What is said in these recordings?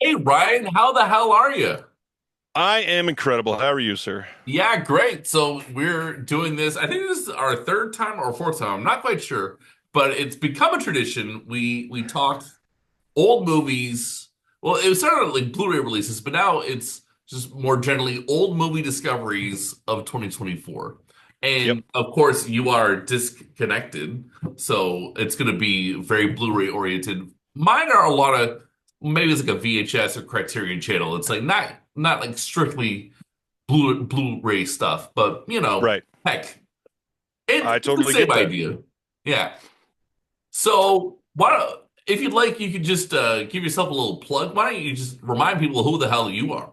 Hey Ryan, how the hell are you? I am incredible. How are you, sir? Yeah, great. So we're doing this. I think this is our third time or fourth time. I'm not quite sure, but it's become a tradition. We talked old movies. Well, it was started like Blu-ray releases, but now it's just more generally old movie discoveries of 2024. Yep. And of course, you are disconnected, so it's going to be very Blu-ray oriented. Mine are a lot of maybe it's like a VHS or Criterion channel. It's like not like strictly Blu-ray stuff, but Right. heck, I it's the totally same get that. idea. Yeah. So why don't, if you'd like, you could just give yourself a little plug. Why don't you just remind people who the hell you are?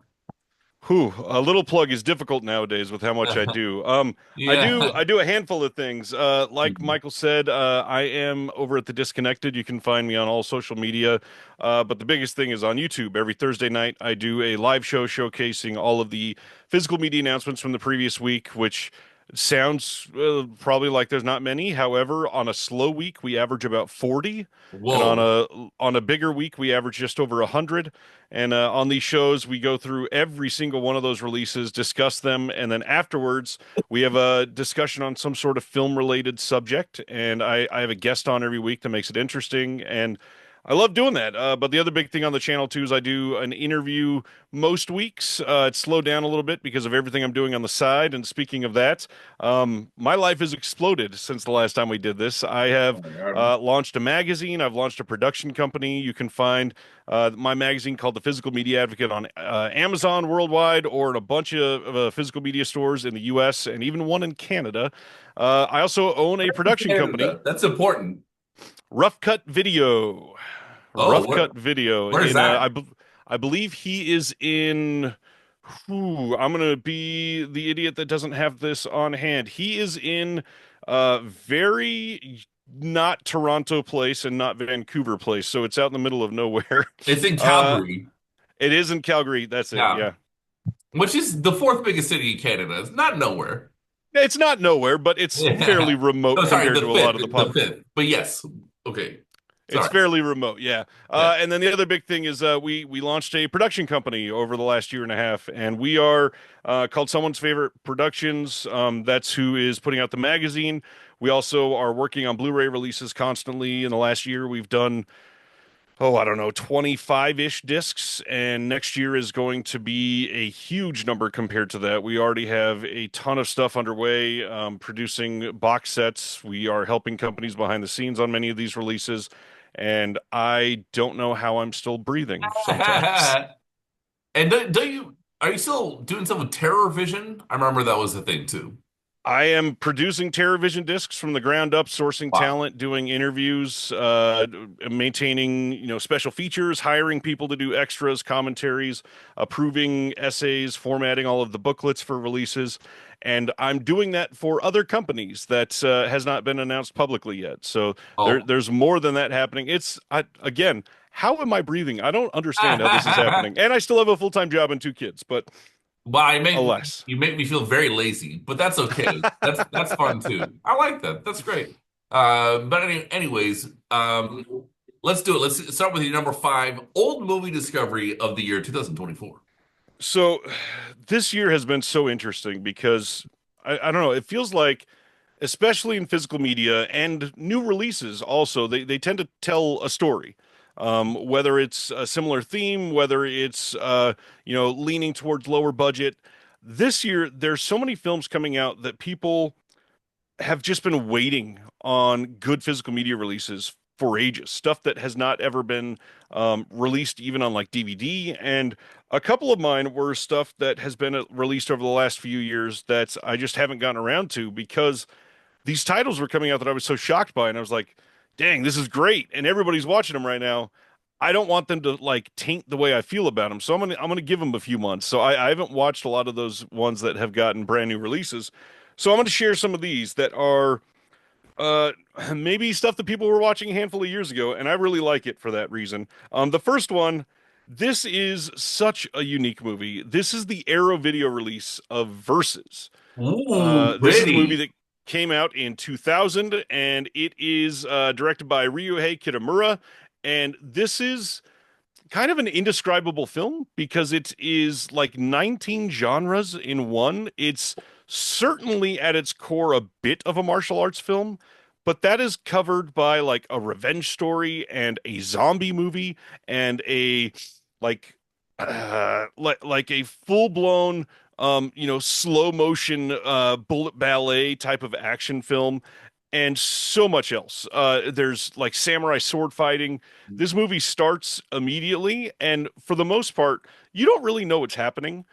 Whew, a little plug is difficult nowadays with how much I do. I do Yeah. I do a handful of things. Like Michael said, I am over at the Disconnected. You can find me on all social media. But the biggest thing is on YouTube. Every Thursday night, I do a live show showcasing all of the physical media announcements from the previous week, which sounds probably like there's not many. However, on a slow week, we average about 40, and on Whoa. a bigger week, we average just over 100. And on these shows, we go through every single one of those releases, discuss them, and then afterwards, we have a discussion on some sort of film related subject. And I have a guest on every week that makes it interesting. And I love doing that. But the other big thing on the channel, too, is I do an interview most weeks. It's slowed down a little bit because of everything I'm doing on the side. And speaking of that, my life has exploded since the last time we did this. I have Oh my God. launched a magazine, I've launched a production company. You can find my magazine called The Physical Media Advocate on Amazon worldwide or in a bunch of physical media stores in the US and even one in Canada. I also own a production company, Canada. That's important. Rough Cut Video. Oh, Rough Cut Video. where's In that? I believe he is in. I'm gonna be the idiot that doesn't have this on hand. He is in very not Toronto place and not Vancouver place, so it's out in the middle of nowhere. It's in Uh, Calgary. it is in Calgary. That's it. Yeah. Yeah. Which is the fourth biggest city in Canada. It's not nowhere. It's not nowhere, but it's fairly Yeah. remote Oh, sorry, compared the to a lot fifth. of the The pop. fifth. But yes. Okay. It's Sorry. fairly remote, yeah. Yeah. And then the other big thing is we launched a production company over the last year and a half, and we are called Someone's Favorite Productions. That's who is putting out the magazine. We also are working on Blu-ray releases constantly. In the last year, we've done I don't know, 25-ish discs, and next year is going to be a huge number compared to that. We already have a ton of stuff underway, producing box sets. We are helping companies behind the scenes on many of these releases, and I don't know how I'm still breathing sometimes. And do you are you still doing stuff with Terror Vision? I remember that was the thing too. I am producing TerraVision discs from the ground up, sourcing Wow. talent, doing interviews, maintaining, special features, hiring people to do extras, commentaries, approving essays, formatting all of the booklets for releases. And I'm doing that for other companies that has not been announced publicly yet. So Oh. there's more than that happening. Again, how am I breathing? I don't understand how this is happening. And I still have a full-time job and two kids, but Well, alas. you make me feel very lazy, but that's okay. That's fun too. I like that. That's great. But anyways, let's do it. Let's start with your number five old movie discovery of the year 2024. So this year has been so interesting because I don't know, it feels like, especially in physical media and new releases also, they tend to tell a story. Whether it's a similar theme, whether it's leaning towards lower budget. This year, there's so many films coming out that people have just been waiting on good physical media releases for ages. Stuff that has not ever been released even on like DVD. And a couple of mine were stuff that has been released over the last few years that I just haven't gotten around to because these titles were coming out that I was so shocked by. And I was like, dang, this is great. And everybody's watching them right now. I don't want them to like taint the way I feel about them. So I'm gonna give them a few months. So I haven't watched a lot of those ones that have gotten brand new releases. So I'm going to share some of these that are uh, maybe stuff that people were watching a handful of years ago, and I really like it for that reason. The first one, this is such a unique movie. This is the Arrow video release of Versus. Ooh, This is the movie pretty. that came out in 2000, and it is directed by Ryuhei Kitamura. And this is kind of an indescribable film because it is like 19 genres in one. It's certainly at its core a bit of a martial arts film, but that is covered by like a revenge story and a zombie movie and a like like a full-blown slow motion bullet ballet type of action film and so much else. There's like samurai sword fighting. This movie starts immediately, and for the most part, you don't really know what's happening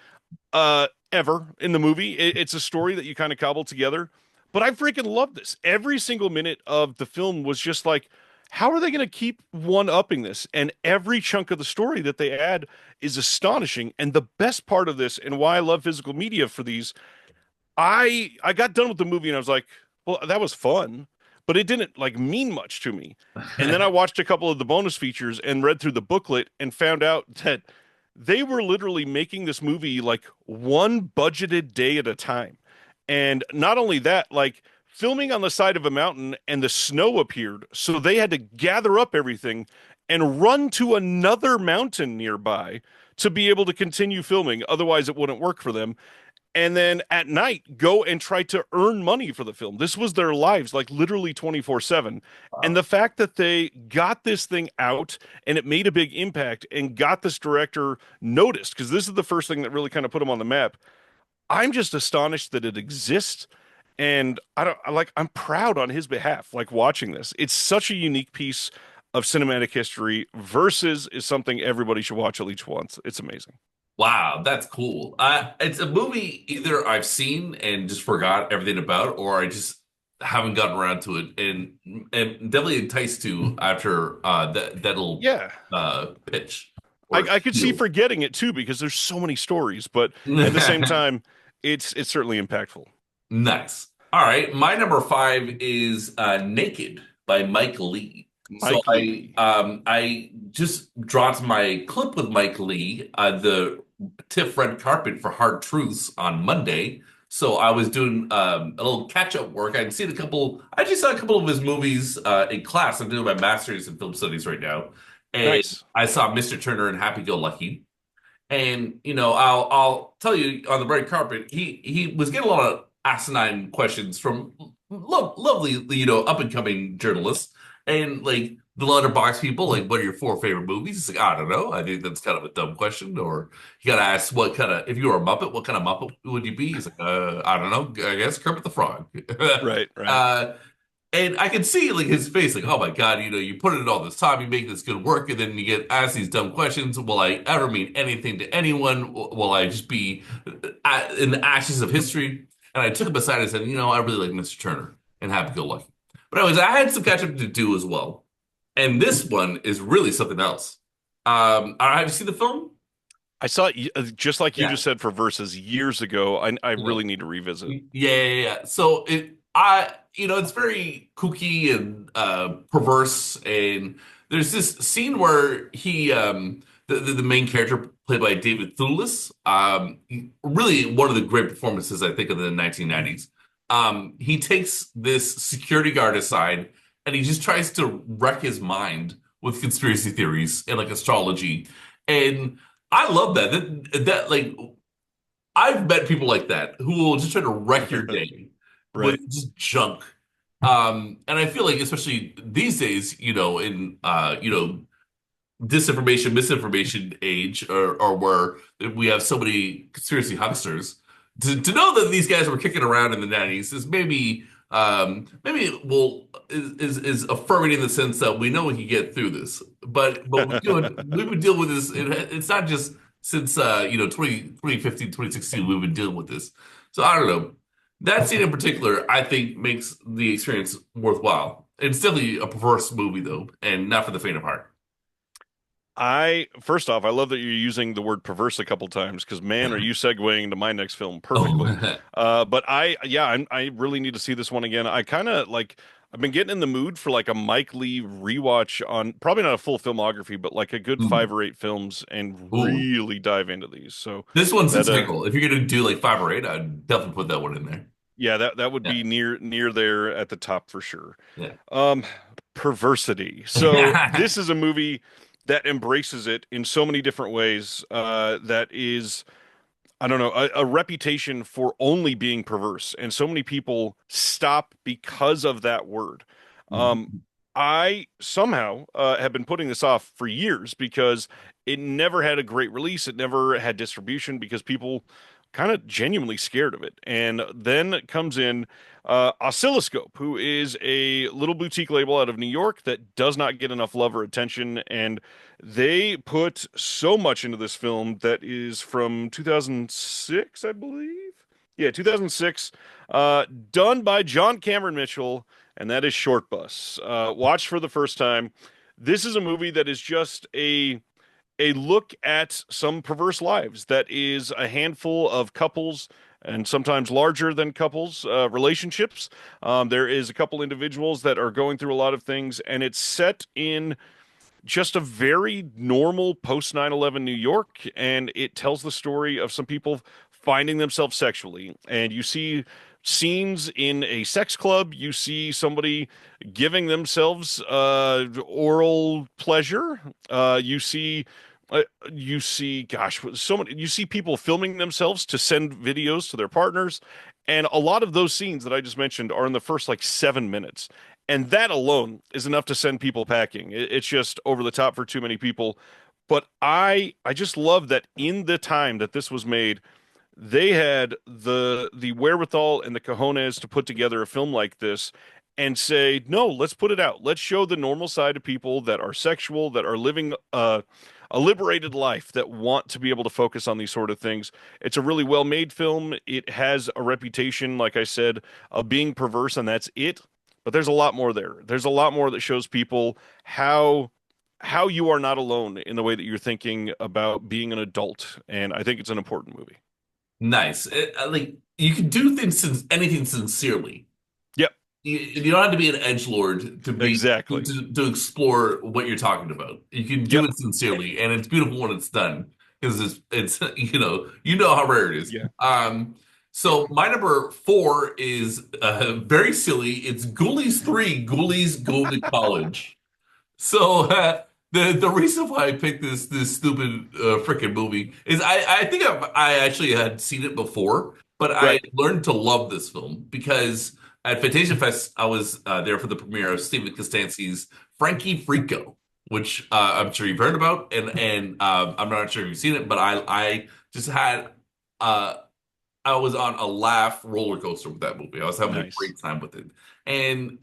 ever in the movie. It's a story that you kind of cobble together. But I freaking love this. Every single minute of the film was just like, how are they going to keep one-upping this? And every chunk of the story that they add is astonishing. And the best part of this, and why I love physical media for these, I got done with the movie and I was like, well, that was fun, but it didn't like mean much to me. And then I watched a couple of the bonus features and read through the booklet and found out that they were literally making this movie like one budgeted day at a time. And not only that, like filming on the side of a mountain and the snow appeared, so they had to gather up everything and run to another mountain nearby to be able to continue filming. Otherwise, it wouldn't work for them, and then at night go and try to earn money for the film. This was their lives, like literally 24/7. And Wow. the fact that they got this thing out and it made a big impact and got this director noticed, because this is the first thing that really kind of put him on the map. I'm just astonished that it exists. And I'm proud on his behalf, like watching this. It's such a unique piece of cinematic history. Versus is something everybody should watch at least once. It's amazing. Wow, that's cool. It's a movie either I've seen and just forgot everything about, or I just haven't gotten around to it, and definitely enticed to after that little Yeah. pitch I, or I could see spiel. forgetting it too because there's so many stories, but at the same time, it's certainly impactful. Nice. All right, my number five is Naked by Mike Lee. So Mike Lee. I just dropped my clip with Mike Lee, the TIFF red carpet for Hard Truths on Monday. So I was doing a little catch-up work. I'd seen a couple. I just saw a couple of his movies in class. I'm doing my master's in film studies right now, and Nice. I saw Mr. Turner and Happy Go Lucky. And I'll tell you on the red carpet, he was getting a lot of asinine questions from lovely, up and coming journalists, and like the letterbox people, like, what are your four favorite movies? It's like, I don't know. I think that's kind of a dumb question. Or you gotta ask what kind of, if you were a Muppet, what kind of Muppet would you be? He's like, I don't know. I guess Kermit the Frog. Right, right. uh, and I could see like his face, like, oh my God, you put in all this time, you make this good work, and then you get asked these dumb questions. Will I ever mean anything to anyone? Will I just be in the ashes of history? And I took him aside and said, I really like Mr. Turner and Happy Go Lucky. But anyways, I had some catch up to do as well. And this one is really something else. Have you seen the film? I saw it just like you Yeah. just said for Versus years ago. I Yeah. really need to revisit. Yeah. So it's very kooky and perverse, and there's this scene where the main character played by David Thewlis, really one of the great performances I think of the 1990s. He takes this security guard aside, and he just tries to wreck his mind with conspiracy theories and like astrology, and I love that. That like I've met people like that who will just try to wreck your day Right. with just junk. And I feel like, especially these days, in disinformation, misinformation age, or where we have so many conspiracy hucksters, to know that these guys were kicking around in the 90s is maybe is affirming in the sense that we know we can get through this, but we've been dealing with this. It's not just since 2015, 2016 we've been dealing with this. So I don't know. That scene in particular, I think, makes the experience worthwhile. It's definitely a perverse movie, though, and not for the faint of heart. I first off, I love that you're using the word perverse a couple times because man, are you segueing to my next film perfectly. Oh, But I really need to see this one again. I kind of like I've been getting in the mood for like a Mike Lee rewatch on probably not a full filmography, but like a good ooh, 5 or 8 films and ooh. really dive into these. So This one's a that cycle. If you're gonna do like 5 or 8, I'd definitely put that one in there. yeah, that would Yeah, be near there at the top for sure. yeah. Um, Perversity. So this is a movie that embraces it in so many different ways. That is, I don't know, a reputation for only being perverse, and so many people stop because of that word. Um, Mhm. I somehow have been putting this off for years because it never had a great release. It never had distribution because people kind of genuinely scared of it. And then comes in Oscilloscope, who is a little boutique label out of New York that does not get enough love or attention. And they put so much into this film that is from 2006, I believe. Yeah, 2006, done by John Cameron Mitchell, and that is Short Bus. Watched for the first time. This is a movie that is just a look at some perverse lives. That is a handful of couples and sometimes larger than couples relationships. There is a couple individuals that are going through a lot of things, and it's set in just a very normal post 9/11 New York, and it tells the story of some people finding themselves sexually. And you see scenes in a sex club, you see somebody giving themselves oral pleasure, uh, you see, gosh, so many. You see people filming themselves to send videos to their partners, and a lot of those scenes that I just mentioned are in the first like 7 minutes, and that alone is enough to send people packing. It's just over the top for too many people. But I just love that in the time that this was made, they had the wherewithal and the cojones to put together a film like this and say, no, let's put it out. Let's show the normal side of people that are sexual, that are living a liberated life, that want to be able to focus on these sort of things. It's a really well-made film. It has a reputation, like I said, of being perverse, and that's it. But there's a lot more there. There's a lot more that shows people how you are not alone in the way that you're thinking about being an adult, and I think it's an important movie. Nice. Like you can do things since anything sincerely. Yep, You don't have to be an edgelord to be exactly. to explore what you're talking about. You can do Yep. it sincerely, and it's beautiful when it's done because it's you know how rare it is. Yeah. So my number four is very silly. It's Ghoulies 3, Ghoulies Go to College. So the reason why I picked this stupid freaking movie is I think I actually had seen it before, but I Right. learned to love this film because at Fantasia Fest I was there for the premiere of Stephen Costanzi's Frankie Frico, which I'm sure you've heard about, and I'm not sure if you've seen it, but I just had uh, I was on a laugh roller coaster with that movie. I was having a Nice. great time with it. And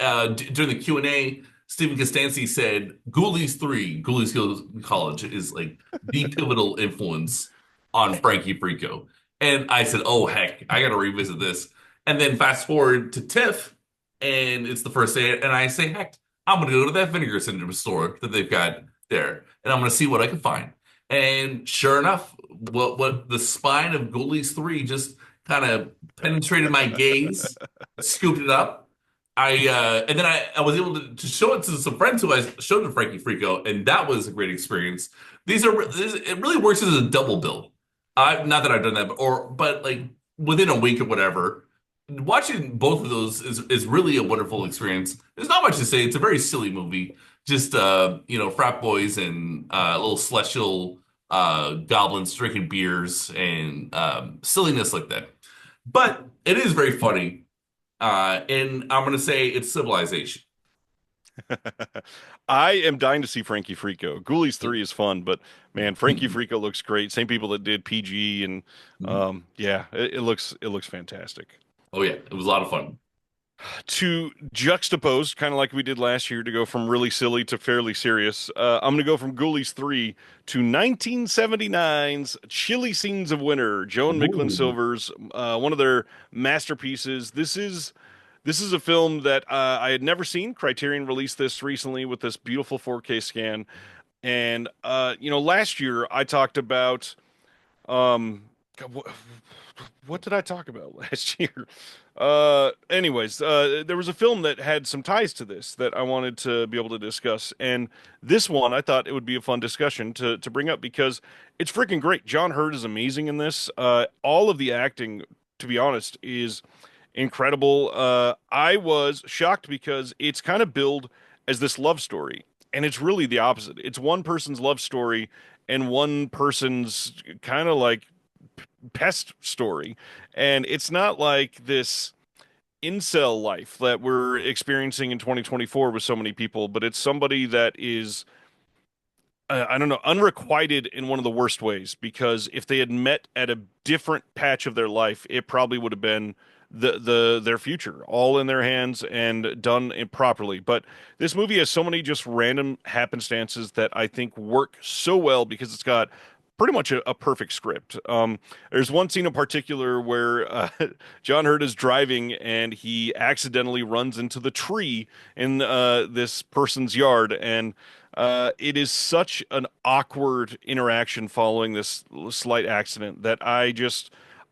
during the Q&A, Stephen Costanzi said, Ghoulies 3, Ghoulies Go to College is like the pivotal influence on Frankie Frico. And I said, oh, heck, I got to revisit this. And then fast forward to TIFF, and it's the first day, and I say, heck, I'm going to go to that Vinegar Syndrome store that they've got there, and I'm going to see what I can find. And sure enough, what the spine of Ghoulies 3 just kind of penetrated my gaze, scooped it up. And then I was able to show it to some friends who I showed to Frankie Frico, and that was a great experience. It really works as a double bill. Not that I've done that, but like within a week or whatever. Watching both of those is really a wonderful experience. There's not much to say. It's a very silly movie. Just frat boys and little celestial goblins drinking beers and silliness like that. But it is very funny. And I'm going to say it's Civilization. I am dying to see Frankie Frico. Ghoulies 3 is fun, but man, Frankie Frico looks great. Same people that did PG, and yeah, it looks fantastic. Oh, yeah. It was a lot of fun. To juxtapose, kind of like we did last year, to go from really silly to fairly serious, I'm going to go from Ghoulies 3 to 1979's Chilly Scenes of Winter, Joan Micklin Ooh. Silver's one of their masterpieces. This is a film that I had never seen. Criterion released this recently with this beautiful 4K scan. And last year I talked about God, what did I talk about last year? Anyways, there was a film that had some ties to this that I wanted to be able to discuss, and this one I thought it would be a fun discussion to bring up because it's freaking great. John Hurt is amazing in this. All of the acting, to be honest, is incredible. I was shocked because it's kind of billed as this love story, and it's really the opposite. It's one person's love story and one person's kind of like pest story. And it's not like this incel life that we're experiencing in 2024 with so many people, but it's somebody that is I don't know, unrequited in one of the worst ways because if they had met at a different patch of their life, it probably would have been their future all in their hands and done it properly. But this movie has so many just random happenstances that I think work so well because it's got pretty much a perfect script. There's one scene in particular where John Hurt is driving and he accidentally runs into the tree in this person's yard, and it is such an awkward interaction following this slight accident that I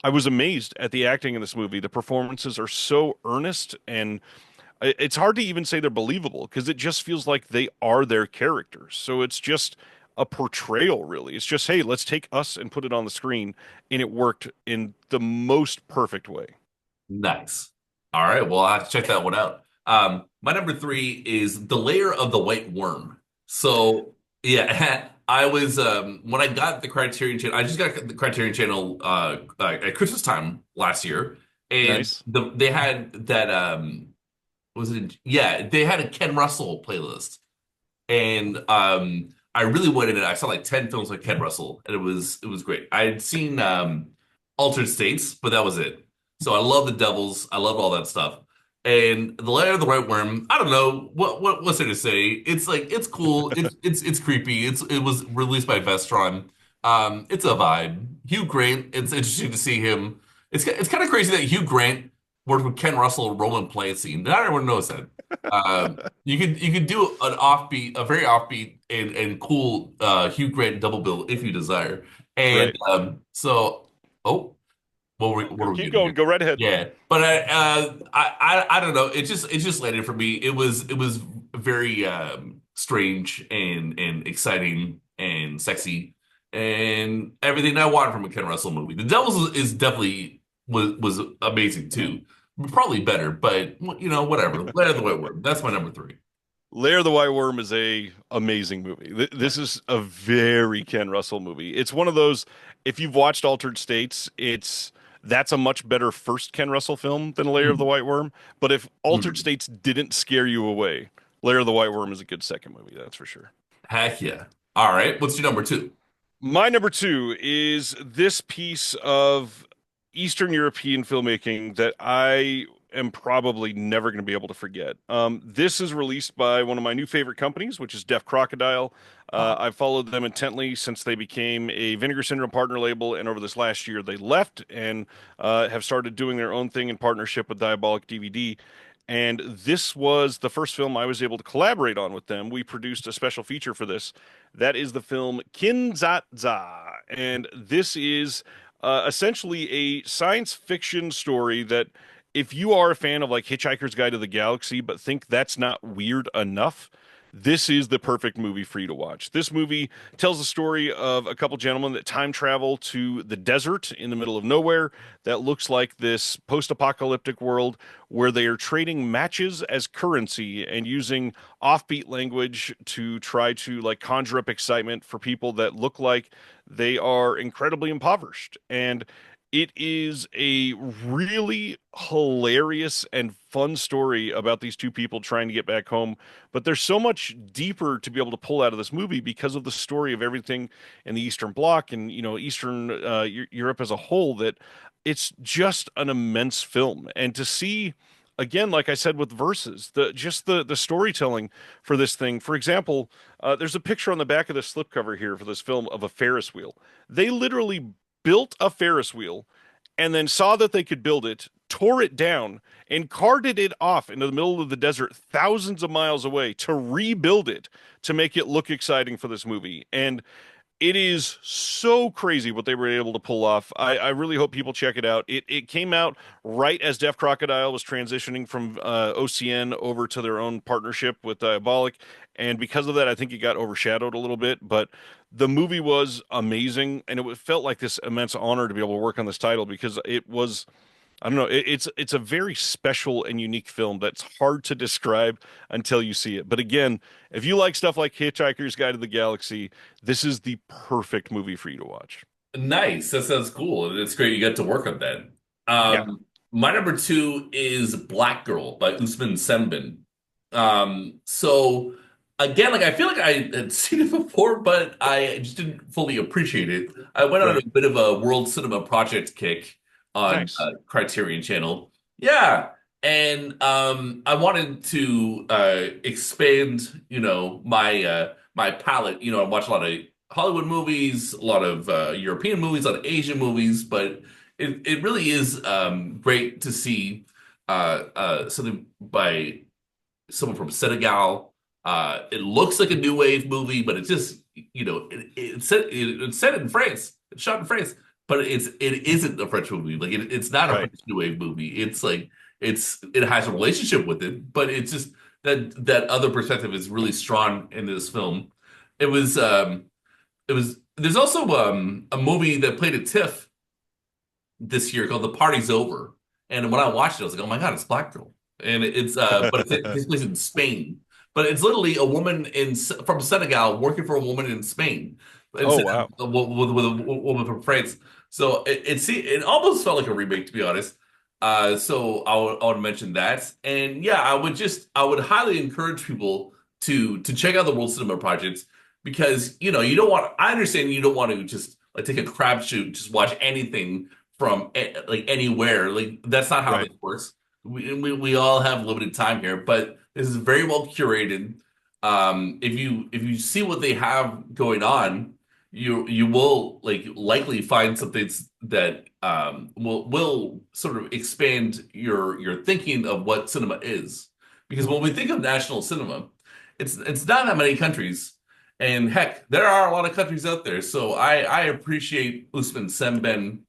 was amazed at the acting in this movie. The performances are so earnest, and it's hard to even say they're believable because it just feels like they are their characters. So it's just a portrayal, really. It's just, hey, let's take us and put it on the screen, and it worked in the most perfect way. Nice. All right. Well, I have to check that one out. My number three is The Layer of the White Worm. So yeah, I was when I got the Criterion Channel, I just got the Criterion Channel at Christmas time last year, and Nice. they had that was it? Yeah, they had a Ken Russell playlist, and I really went in it. I saw like 10 films with Ken Russell, and it was great. I had seen Altered States, but that was it. So I love The Devils. I love all that stuff. And The Lair of the White Worm, I don't know what's there to say. It's like it's cool. It's creepy. It was released by Vestron. It's a vibe. Hugh Grant, it's interesting to see him. It's kind of crazy that Hugh Grant worked with Ken Russell and Roman Polanski. Not everyone knows that. You could do an offbeat, a very offbeat and cool Hugh Grant double bill if you desire. And Right. oh, what Go, are we keep getting going. here? Go right ahead. Yeah, but I don't know. It just landed for me. It was very strange and exciting and sexy and everything I wanted from a Ken Russell movie. The Devils is definitely was amazing too. Probably better, but whatever. Lair of the White Worm. That's my number three. Lair of the White Worm is a amazing movie. This is a very Ken Russell movie. It's one of those, if you've watched Altered States, that's a much better first Ken Russell film than Lair of the Mm, White Worm. But if Altered mm. States didn't scare you away, Lair of the White Worm is a good second movie, that's for sure. Heck yeah. All right. What's your number two? My number two is this piece of Eastern European filmmaking that I am probably never going to be able to forget. This is released by one of my new favorite companies, which is Deaf Crocodile. Uh, I've followed them intently since they became a Vinegar Syndrome partner label, and over this last year they left and have started doing their own thing in partnership with Diabolic DVD. And this was the first film I was able to collaborate on with them. We produced a special feature for this. That is the film Kinzatza. And this is essentially a science fiction story that, if you are a fan of like Hitchhiker's Guide to the Galaxy, but think that's not weird enough, this is the perfect movie for you to watch. This movie tells the story of a couple gentlemen that time travel to the desert in the middle of nowhere that looks like this post-apocalyptic world where they are trading matches as currency and using offbeat language to try to like conjure up excitement for people that look like they are incredibly impoverished. And it is a really hilarious and fun story about these two people trying to get back home. But there's so much deeper to be able to pull out of this movie because of the story of everything in the Eastern Bloc and, Eastern Europe as a whole, that it's just an immense film. And to see, again, like I said with Versus, the storytelling for this thing. For example, there's a picture on the back of the slipcover here for this film of a Ferris wheel. They literally built a Ferris wheel and then saw that they could build it, tore it down, and carted it off into the middle of the desert, thousands of miles away, to rebuild it to make it look exciting for this movie. And it is so crazy what they were able to pull off. I really hope people check it out. It came out right as Deaf Crocodile was transitioning from OCN over to their own partnership with Diabolic, and because of that, I think it got overshadowed a little bit. But the movie was amazing, and it felt like this immense honor to be able to work on this title because it was I don't know. It's a very special and unique film that's hard to describe until you see it. But again, if you like stuff like Hitchhiker's Guide to the Galaxy, this is the perfect movie for you to watch. Nice. That sounds cool. It's great you got to work on that. Yeah, My number two is Black Girl by Usman Senbin. So again, like I feel like I had seen it before, but I just didn't fully appreciate it. I went on a right. bit of a World Cinema Project kick on Nice. Criterion Channel. Yeah. And I wanted to expand, my palette. I watch a lot of Hollywood movies, a lot of European movies, a lot of Asian movies, but it really is great to see something by someone from Senegal. It looks like a new wave movie, but it's just it's set in France. It's shot in France, but it isn't a French movie. Like it's not a Right. French new wave movie. It's like it has a relationship with it, but it's just that other perspective is really strong in this film. It was there's also a movie that played at TIFF this year called The Party's Over. And when I watched it, I was like, oh my God, it's Black Girl. And it takes place in Spain. But it's literally a woman from Senegal working for a woman in Spain Oh instead wow. of with a woman from France. So it almost felt like a remake, to be honest. So I would mention that. And yeah, I would highly encourage people to check out the World Cinema Project because you don't want I understand you don't want to just like take a crapshoot, just watch anything from like anywhere. Like that's not how Right. this works. We all have limited time here, but this is very well curated. If you see what they have going on, you will like likely find something that will sort of expand your thinking of what cinema is. Because when we think of national cinema, it's not that many countries. And heck, there are a lot of countries out there. So I appreciate Usman Semben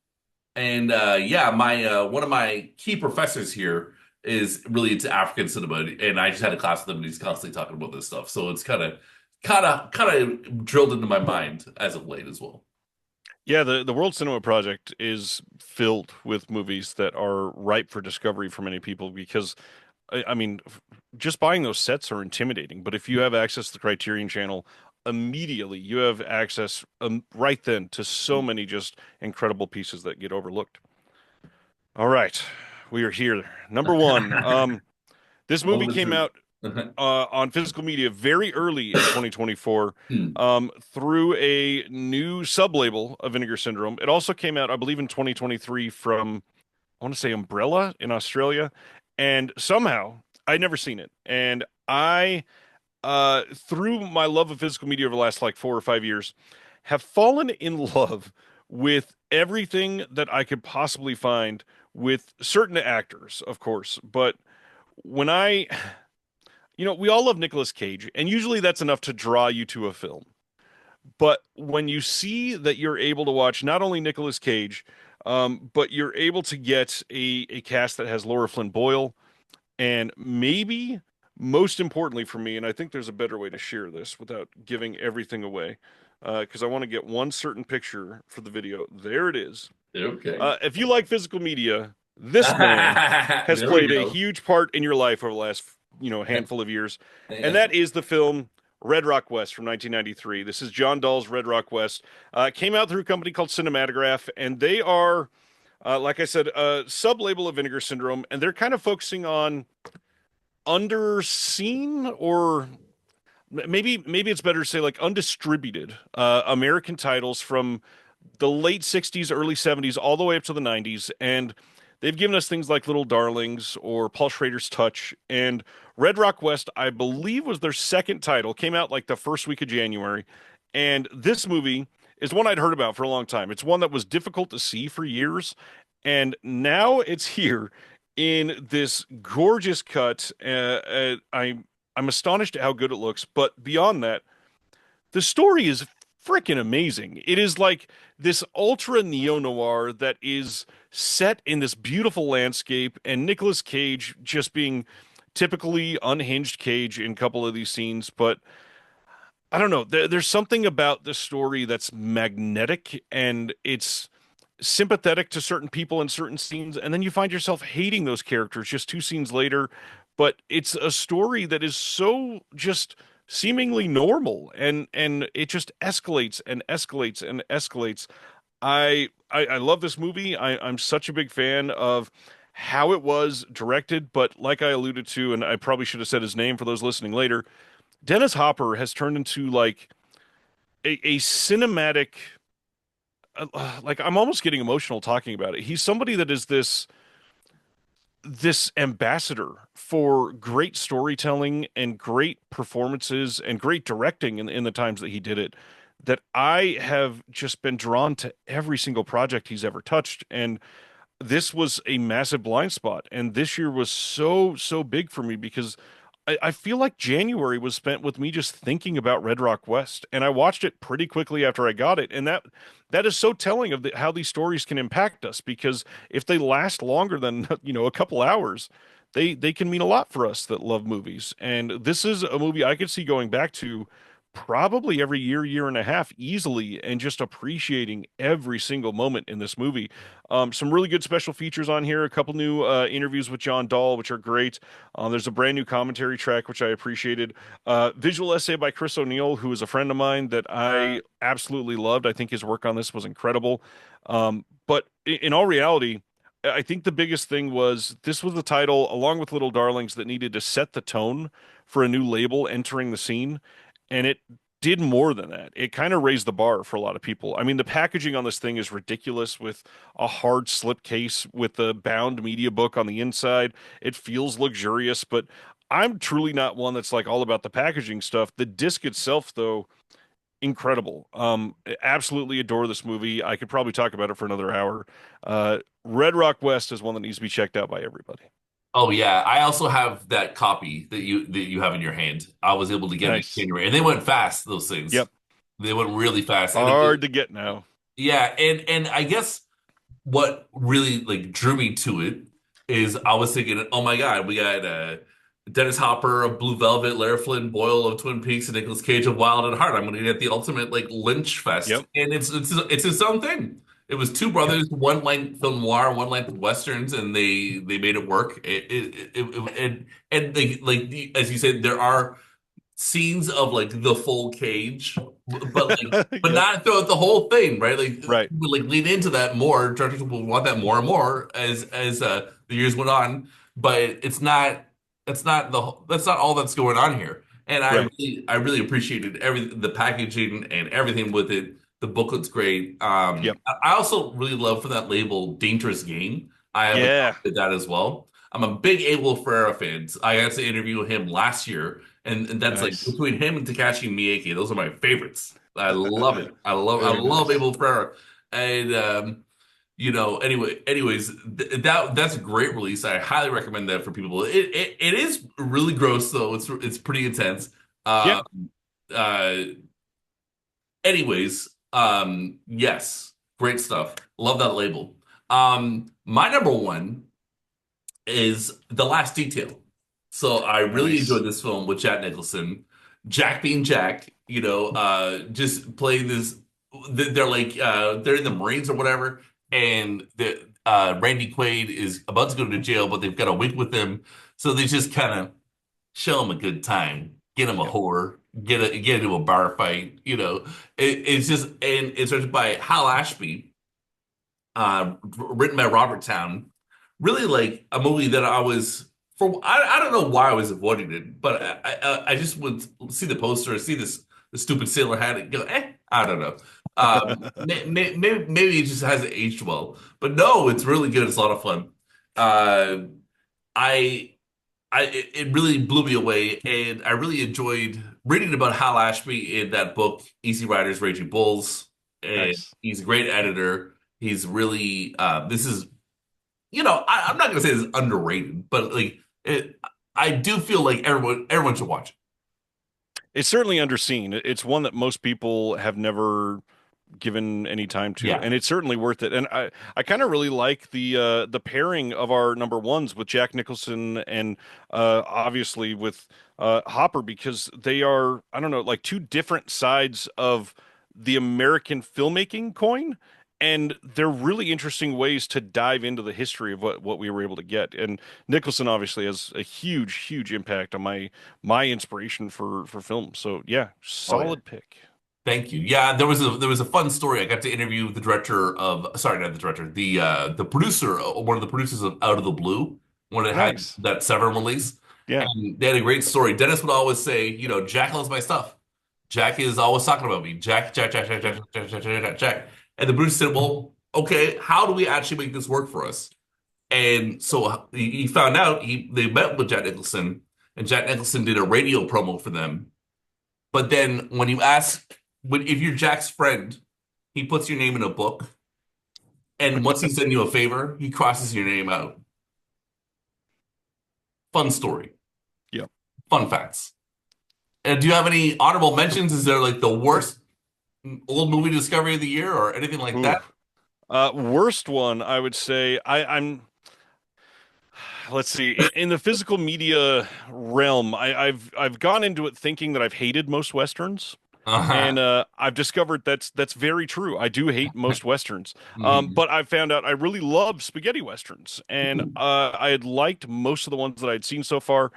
and yeah, my one of my key professors here is really into African cinema, and I just had a class with him, and he's constantly talking about this stuff. So it's kind of drilled into my mind as of late as well. Yeah, the World Cinema Project is filled with movies that are ripe for discovery for many people because I mean, just buying those sets are intimidating, but if you have access to the Criterion Channel, immediately you have access right then to so many just incredible pieces that get overlooked. All right, we are here. Number one, this movie Moment of came truth. out on physical media very early in 2024 Hmm. through a new sub-label of Vinegar Syndrome. It also came out, I believe, in 2023 from, I want to say Umbrella in Australia. And somehow I'd never seen it. And through my love of physical media over the last like 4 or 5 years, have fallen in love with everything that I could possibly find with certain actors, of course. But when we all love Nicolas Cage, and usually that's enough to draw you to a film. But when you see that you're able to watch not only Nicolas Cage, but you're able to get a cast that has Laura Flynn Boyle, and maybe most importantly for me, and I think there's a better way to share this without giving everything away, because I want to get one certain picture for the video. There it is. Okay. If you like physical media, this man has There we played a go. huge part in your life over the last, handful of years, and that is the film Red Rock West from 1993. This is John Dahl's Red Rock West. It came out through a company called Cinematograph, and they are, like I said, a sub-label of Vinegar Syndrome, and they're kind of focusing on underseen or maybe it's better to say like undistributed American titles from the late 60s, early 70s, all the way up to the 90s. And they've given us things like Little Darlings or Paul Schrader's Touch. And Red Rock West, I believe, was their second title, came out like the first week of January. And this movie is one I'd heard about for a long time. It's one that was difficult to see for years. And now it's here in this gorgeous cut. I'm astonished at how good it looks. But beyond that, the story is freaking amazing. It is like this ultra neo noir that is set in this beautiful landscape, and Nicolas Cage just being typically unhinged Cage in a couple of these scenes. But I don't know. There's something about the story that's magnetic, and it's sympathetic to certain people in certain scenes, and then you find yourself hating those characters just two scenes later. But it's a story that is so just seemingly normal, and it just escalates and escalates and escalates. I love this movie. I'm such a big fan of how it was directed, but like I alluded to, and I probably should have said his name for those listening later, Dennis Hopper has turned into like a cinematic, like I'm almost getting emotional talking about it. He's somebody that is this ambassador for great storytelling and great performances and great directing in the times that he did it, that I have just been drawn to every single project he's ever touched. And this was a massive blind spot. And this year was so big for me because I feel like January was spent with me just thinking about Red Rock West, and I watched it pretty quickly after I got it, and that is so telling of how these stories can impact us. Because if they last longer than a couple hours, they can mean a lot for us that love movies. And this is a movie I could see going back to probably every year, year and a half easily, and just appreciating every single moment in this movie. Some really good special features on here, a couple new interviews with John Dahl, which are great. There's a brand new commentary track, which I appreciated. Visual essay by Chris O'Neill, who is a friend of mine that I absolutely loved. I think his work on this was incredible. But in all reality, I think the biggest thing was this was the title, along with Little Darlings, that needed to set the tone for a new label entering the scene. And it did more than that. It kind of raised the bar for a lot of people. I mean, the packaging on this thing is ridiculous with a hard slip case with the bound media book on the inside. It feels luxurious, but I'm truly not one that's like all about the packaging stuff. The disc itself, though, incredible. Absolutely adore this movie. I could probably talk about it for another hour. Red Rock West is one that needs to be checked out by everybody. Oh yeah, I also have that copy that you have in your hand. I was able to get it in Nice. January, and they went fast. Those things, Yep. they went really fast, and Hard to get now. yeah, and I guess what really like drew me to it is I was thinking, oh my God, we got Dennis Hopper of Blue Velvet, Lara Flynn Boyle of Twin Peaks, and Nicolas Cage of Wild at Heart. I'm going to get the ultimate like Lynch fest, Yep. and it's its own thing. It was two Yep. brothers, one length film noir, one length westerns, and they made it work. And they, like as you said, there are scenes of like the full cage, but Yep. not throughout the whole thing, right? Like Right. we like lean into that more. Directors will want that more and more as the years went on, but that's not all that's going on here. And Right. I really appreciated every the packaging and everything with it. The booklet's great. Yep. I also really love for that label Dangerous Game. I have Yeah. adopted that as well. I'm a big Abel Ferrara fan. I got to interview him last year, and that's like Nice. between him and Takashi Miike, those are my favorites. I love it. I Very love nice. Abel Ferrara. And anyways, that's a great release. I highly recommend that for people. It is really gross though. It's pretty intense. Yeah. Um uh anyways, yes, great stuff. Love that label. My number one is The Last Detail. So I really enjoyed Nice. this film with Jack Nicholson. Jack being Jack, just playing this. They're like they're in the Marines or whatever, and Randy Quaid is about to go to jail, but they've got a wink with him, so they just kind of show him a good time, get him a Yep. whore, get into a bar fight. It's just and it's written by Hal Ashby, written by Robert Town. Really like a movie that I don't know why I was avoiding it, but I just would see the poster, see the stupid sailor hat, and go, I don't know. Maybe it just hasn't aged well, but no, it's really good. It's a lot of fun. Uh, I it really blew me away, and I really enjoyed reading about Hal Ashby in that book, Easy Riders, Raging Bulls. And Nice. he's a great editor. He's really this is I'm not gonna say it's underrated, but like I do feel like everyone should watch it. It's certainly underseen. It's one that most people have never given any time to, Yeah. and it's certainly worth it. And I kind of really like the pairing of our number ones with Jack Nicholson and obviously with Hopper, because they are, I don't know, like two different sides of the American filmmaking coin. and they're really interesting ways to dive into the history of what we were able to get. And Nicholson obviously has a huge impact on my inspiration for film. So yeah, Oh yeah. solid pick. Thank you. Yeah, there was a fun story. I got to interview the director of sorry, not the director, the producer, one of the producers of Out of the Blue, when it had Nice. that Severin release, Yeah. and they had a great story. Dennis would always say, Jack loves my stuff. Jack is always talking about me. Jack, Jack, Jack, Jack, Jack, Yeah. Jack, Jack, Jack, Jack, Jack. And the producer said, "Well, okay, how do we actually make this work for us?" And so he found out they met with Jack Nicholson, and Jack Nicholson did a radio promo for them. But then when you ask, if you're Jack's friend, he puts your name in a book, and once he's done you a favor, he crosses your name out. Fun story, Yeah. fun facts. And do you have any honorable mentions? Is there like the worst old movie discovery of the year or anything like Ooh. that? Worst one, I would say I'm let's see, in the physical media realm, I've gone into it thinking that I've hated most Westerns. Uh-huh. And I've discovered that's very true. I do hate most Westerns. Mhm. But I found out I really love spaghetti Westerns. And I had liked most of the ones that I'd seen so far.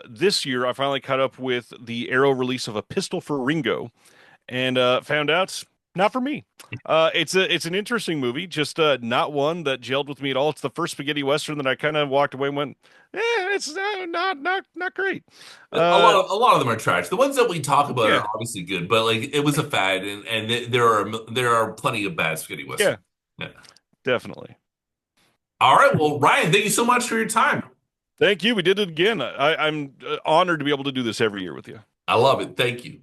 This year, I finally caught up with the Arrow release of A Pistol for Ringo, and found out not for me. It's an interesting movie, just not one that gelled with me at all. It's the first spaghetti western that I kind of walked away and went, it's not great. A lot Uh, of a lot of them are trash. The ones that we talk about are yeah, obviously good, but like it was a fad, and there are plenty of bad spaghetti westerns. yeah, Yeah. definitely. All right. Well, Ryan, thank you so much for your time. Thank you. We did it again. I'm honored to be able to do this every year with you. I love it. Thank you.